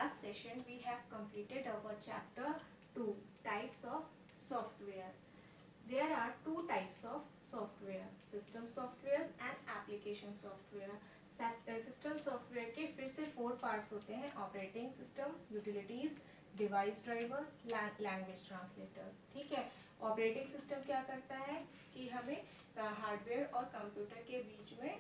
last session we have completed our chapter 2, types of software. There are two types of software, system software and application software. System software के फिर से 4 parts होते हैं, operating system, utilities, device driver, language translators. ठीक है. Operating system क्या करता है कि हमें हार्डवेयर और कंप्यूटर के बीच में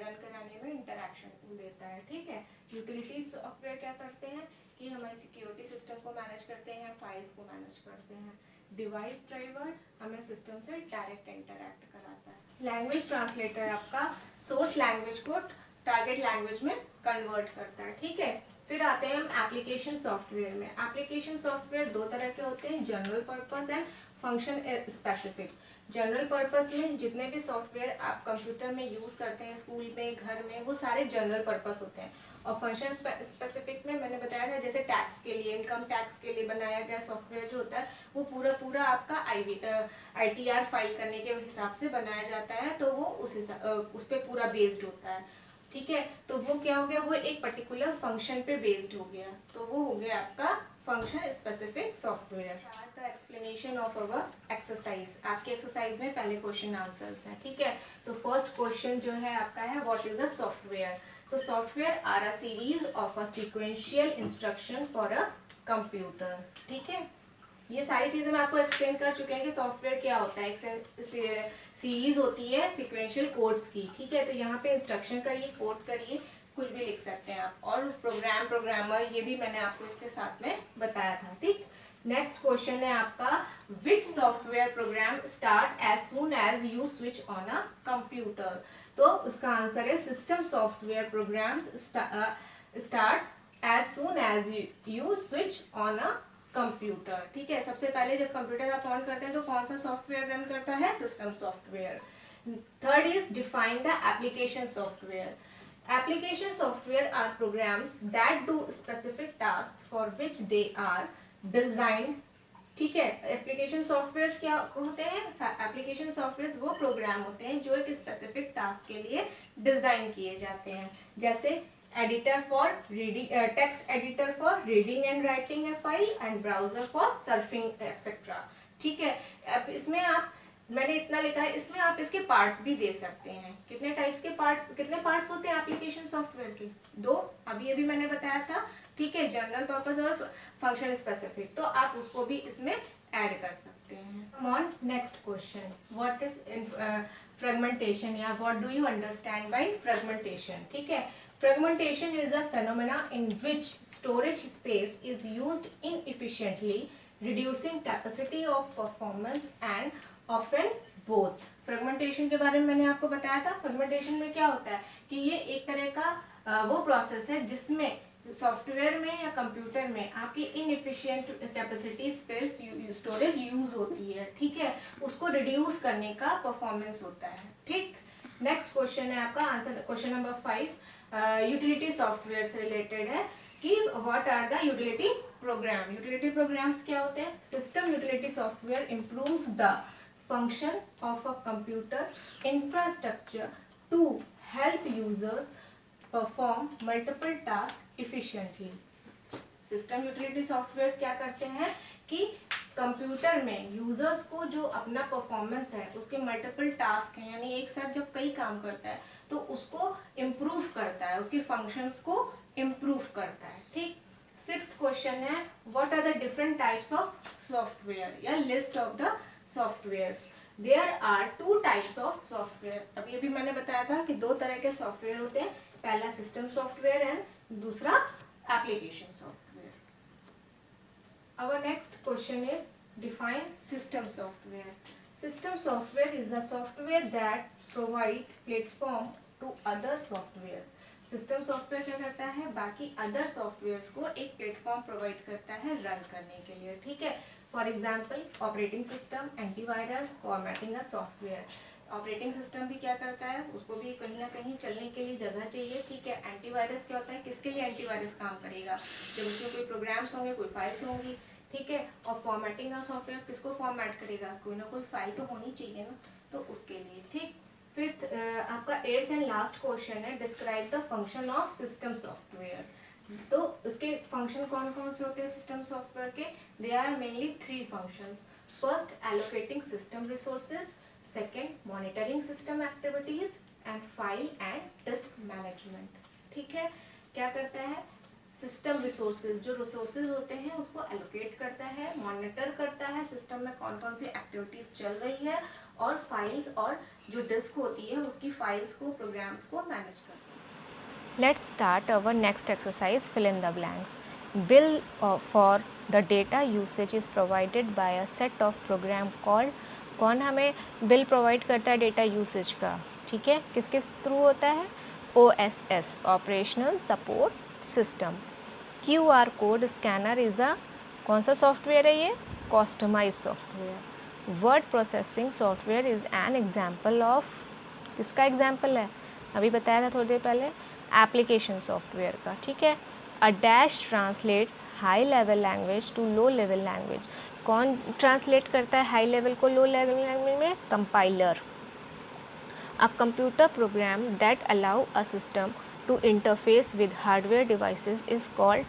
रन कराने में इंटरेक्शन देता है. ठीक है. यूटिलिटी सॉफ्टवेयर क्या करते हैं कि हमारे सिक्योरिटी सिस्टम को मैनेज करते हैं, फाइल्स को मैनेज करते हैं. डिवाइस ड्राइवर हमें सिस्टम से डायरेक्ट इंटरैक्ट कराता है. लैंग्वेज ट्रांसलेटर आपका सोर्स लैंग्वेज को टारगेट लैंग्वेज में कन्वर्ट करता है. ठीक है. फिर आते हैं हम एप्लीकेशन सॉफ्टवेयर में. एप्लीकेशन सॉफ्टवेयर दो तरह के होते हैं, general purpose and function specific. General purpose में जितने भी सॉफ्टवेयर आप कंप्यूटर में यूज़ करते हैं, स्कूल में, घर में, वो सारे जनरल पर्पस होते हैं. और फंक्शन स्पेसिफिक में मैंने बताया था, जैसे टैक्स के लिए, इनकम टैक्स के लिए बनाया गया सॉफ्टवेयर जो होता है वो पूरा आपका ITR फाइल करने के हिसाब से बनाया जाता है, तो वो उस पर पूरा बेस्ड होता है. ठीक है. तो वो क्या हो गया, वो एक पर्टिकुलर फंक्शन पे बेस्ड हो गया, तो वो हो गया आपका function specific software. The explanation of our exercise. आपके एक्सरसाइज में पहले क्वेश्चन आंसर्स हैं. ठीक है. तो फर्स्ट क्वेश्चन जो है आपका है, व्हाट इज अ सॉफ्टवेयर. तो software are a series of a sequential instruction for a computer. ठीक है. ये सारी चीजें मैं आपको एक्सप्लेन कर चुके हैं कि सॉफ्टवेयर क्या होता है. एक सीरीज होती है सीक्वेंशियल कोड्स की. ठीक है. तो यहाँ पे इंस्ट्रक्शन करिए, कोड करिए, कुछ भी लिख सकते हैं आप. और प्रोग्रामर ये भी मैंने आपको इसके साथ में बताया था. ठीक. नेक्स्ट क्वेश्चन है आपका, which software program start as soon as you switch on a computer. तो उसका आंसर है system software programs starts as soon as you switch on a computer. ठीक है. सबसे पहले जब कंप्यूटर आप ऑन करते हैं तो कौन सा सॉफ्टवेयर रन करता है, system software. Third is define the application software. Application software are programs that do specific task for which they are design. ठीक है. एप्लीकेशन सॉफ्टवेयर क्या होते हैं, एप्लीकेशन सॉफ्टवेयर वो प्रोग्राम होते हैं जो एक स्पेसिफिक टास्क के लिए डिजाइन किए जाते हैं. जैसे editor for reading, text editor for reading and writing a file, and browser for surfing etcetera. ठीक है. अब इसमें आप, मैंने इतना लिखा है, इसमें आप इसके पार्ट्स भी दे सकते हैं. कितने टाइप्स के पार्ट्स, कितने पार्ट्स होते हैं एप्लीकेशन सॉफ्टवेयर के, 2. अभी मैंने बताया था. ठीक है. जनरल पर्पस और फंक्शन स्पेसिफिक, तो आप उसको भी इसमें ऐड कर सकते हैं. Come on next question, what is fragmentation, या what do you understand by fragmentation. ठीक है. Fragmentation is a phenomena in which storage space is used inefficiently, reducing capacity of performance and often both. Fragmentation के बारे में मैंने आपको बताया था. फ्रेगमेंटेशन में क्या होता है कि ये एक तरह का वो प्रोसेस है जिसमें सॉफ्टवेयर में या कंप्यूटर में आपकी inefficient capacity space storage use होती है. ठीक है. उसको रिड्यूस करने का परफॉर्मेंस होता है. ठीक. नेक्स्ट क्वेश्चन है आपका answer, question number 5, utility software से रिलेटेड है कि what are the utility program. Utility programs क्या होते हैं. System utility software improves the function of a computer infrastructure to help users perform multiple task efficiently. System utility software क्या करते हैं कि कंप्यूटर में यूजर्स को जो अपना परफॉर्मेंस है उसके मल्टीपल टास्क हैं, यानी एक साथ जब कई काम करता है तो उसको इम्प्रूव करता है, उसके फंक्शंस को इम्प्रूव करता है. ठीक. 6th क्वेश्चन है, what are the different types of software, या list of the software. There are 2 types of software. अभी मैंने बताया था कि 2 तरह के सॉफ्टवेयर होते हैं, पहला सिस्टम सॉफ्टवेयर एंड दूसरा application software. Our next question is define system software. System software is a software that provide platform to other softwares. System software क्या करता है, बाकी अदर सॉफ्टवेयर्स को एक प्लेटफॉर्म प्रोवाइड करता है रन करने के लिए. ठीक है. For example operating system, antivirus, formatting a software. Operating system भी क्या करता है, उसको भी कहीं ना कहीं चलने के लिए जगह चाहिए. ठीक है. एंटीवायरस क्या होता है, किसके लिए एंटीवायरस काम करेगा, जब उसमें कोई प्रोग्राम्स होंगे, कोई फाइल्स होंगी. ठीक है. और फॉर्मेटिंग का सॉफ्टवेयर किसको फॉर्मेट करेगा, कोई ना कोई फाइल तो होनी चाहिए ना, तो उसके लिए. ठीक. फिर आपका 8th एंड लास्ट क्वेश्चन है, describe the function of system software. तो उसके फंक्शन कौन कौन से होते हैं सिस्टम सॉफ्टवेयर के? They are mainly 3 functions. First, allocating system resources. Second, monitoring system activities. And file and disk management. ठीक है, क्या करता है? सिस्टम रिसोर्सेज, जो रिसोर्सेज होते हैं उसको एलोकेट करता है, मॉनिटर करता है सिस्टम में कौन कौन सी एक्टिविटीज चल रही है, और फाइल्स और जो डिस्क होती है उसकी फाइल्स को, प्रोग्राम्स को मैनेज करता है. Let's start our next exercise, fill in the blanks. Bill for the data usage is provided by a set of program called. कौन हमें बिल प्रोवाइड करता है डेटा यूसेज का? ठीक है, किसके थ्रू होता है? OSS, operational support system. QR code scanner is a कौन सा सॉफ्टवेयर है ये? Customize software. Word processing software is an example of, किसका एग्जाम्पल है? अभी बताया था थोड़ी देर पहले, एप्लीकेशन सॉफ्टवेयर का. ठीक है. A dash translates high level language to low level language. कौन ट्रांसलेट करता है हाई लेवल को लो लेवल लैंग्वेज में? Compiler. A computer program that allow a system to interface with hardware devices is called.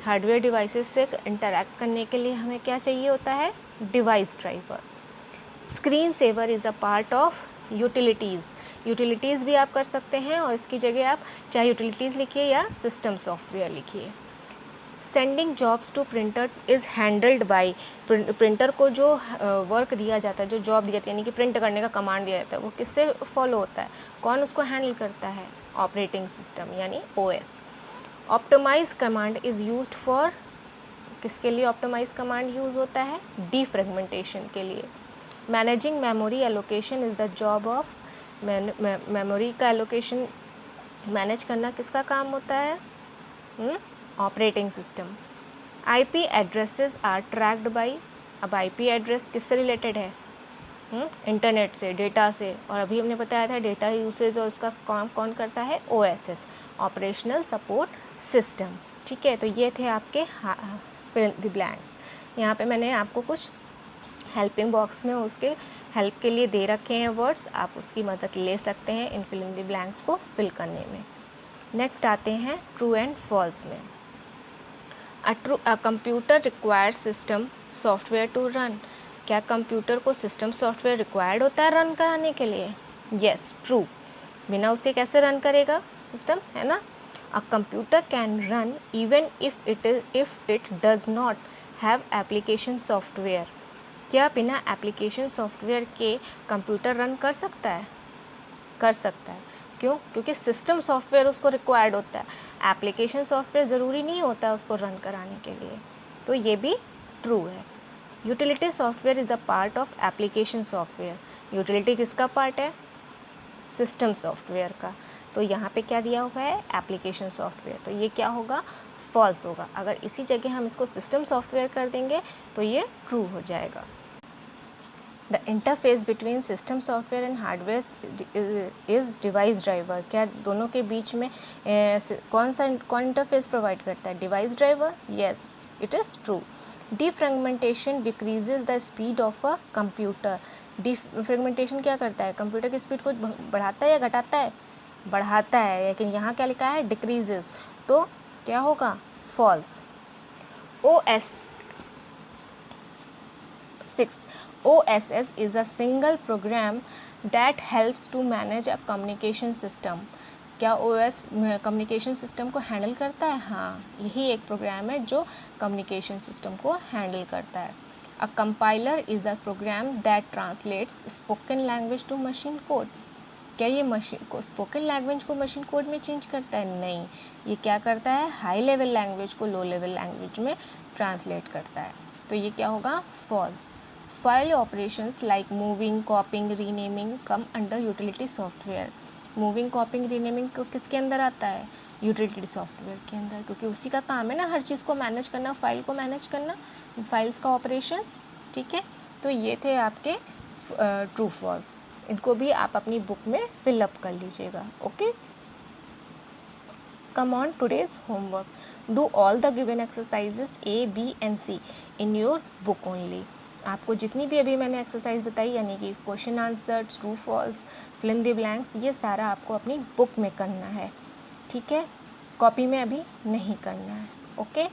Hardware devices से interact करने के लिए हमें क्या चाहिए होता है? Device driver. Screen saver is a part of utilities. Utilities भी आप कर सकते हैं और इसकी जगह आप चाहे यूटिलिटीज़ लिखिए या सिस्टम सॉफ्टवेयर लिखिए. Sending jobs to printer is handled by. Printer को जो वर्क दिया जाता है, जो जॉब दिया जाता है, यानी कि प्रिंट करने का कमांड दिया जाता है, वो किससे फॉलो होता है? कौन उसको हैंडल करता है? ऑपरेटिंग सिस्टम यानी OS. Optimize command is used for, किसके लिए ऑप्टिमाइज कमांड यूज़ होता है? डीफ्रेगमेंटेशन के लिए. Managing memory allocation is the job of. Memory का एलोकेशन मैनेज करना किसका काम होता है? Operating system. IP addresses are tracked by. अब IP एड्रेस किससे रिलेटेड है? इंटरनेट से, डेटा से. और अभी हमने बताया था डेटा यूसेज और उसका काम कौन करता है? OSS, operational support system. ठीक है, तो ये थे आपके फिल द ब्लैंक्स. यहाँ पे मैंने आपको कुछ हेल्पिंग बॉक्स में उसके हेल्प के लिए दे रखे हैं वर्ड्स, आप उसकी मदद ले सकते हैं इन फिल इन द ब्लैंक्स को फिल करने में. नेक्स्ट आते हैं ट्रू एंड फॉल्स में. A computer required system software to run. क्या कंप्यूटर को सिस्टम सॉफ्टवेयर रिक्वायर्ड होता है रन कराने के लिए? Yes, true. बिना उसके कैसे रन करेगा सिस्टम, है ना? A computer can run even if it does not have application software. क्या बिना एप्लीकेशन सॉफ्टवेयर के कंप्यूटर रन कर सकता है? कर सकता है. क्यों? क्योंकि सिस्टम सॉफ्टवेयर उसको रिक्वायर्ड होता है, एप्लीकेशन सॉफ्टवेयर ज़रूरी नहीं होता है उसको रन कराने के लिए. तो ये भी ट्रू है. Utility software is a part of application software. Utility किसका पार्ट है? सिस्टम सॉफ्टवेयर का. तो यहाँ पे क्या दिया हुआ है? Application software. तो ये क्या होगा? फॉल्स होगा. अगर इसी जगह हम इसको सिस्टम सॉफ्टवेयर कर देंगे तो ये ट्रू हो जाएगा. The interface between system software and hardware is device driver. क्या दोनों के बीच में कौन इंटरफेस प्रोवाइड करता है? Device driver. Yes, it is true. Defragmentation decreases the speed of a computer. Defragmentation क्या करता है? कंप्यूटर की स्पीड को बढ़ाता है या घटाता है? बढ़ाता है. लेकिन यहाँ क्या लिखा है? डिक्रीजेज. तो क्या होगा? False. OSS is a single program that helps to manage a communication system. क्या OS कम्युनिकेशन सिस्टम को हैंडल करता है? हाँ, यही एक प्रोग्राम है जो कम्युनिकेशन सिस्टम को हैंडल करता है. A compiler is a program that translates spoken language to machine code. क्या ये मशीन को स्पोकन लैंग्वेज को मशीन कोड में चेंज करता है? नहीं. ये क्या करता है? हाई लेवल लैंग्वेज को लो लेवल लैंग्वेज में ट्रांसलेट करता है. तो ये क्या होगा? False. File operations like moving, copying, renaming come under utility software. Moving, copying, renaming को किसके अंदर आता है? यूटिलिटी सॉफ्टवेयर के अंदर, क्योंकि उसी का काम है ना हर चीज़ को मैनेज करना, फाइल को मैनेज करना, फाइल्स का ऑपरेशंस. ठीक है, तो ये थे आपके ट्रू फॉल्स. इनको भी आप अपनी बुक में फिलअप कर लीजिएगा. Okay, come on today's homework. Do all the given exercises A, B and C in your book only. आपको जितनी भी अभी मैंने एक्सरसाइज बताई, यानी कि question answer, true false, fill in the blanks, ये सारा आपको अपनी बुक में करना है. ठीक है, कॉपी में अभी नहीं करना है। ओके,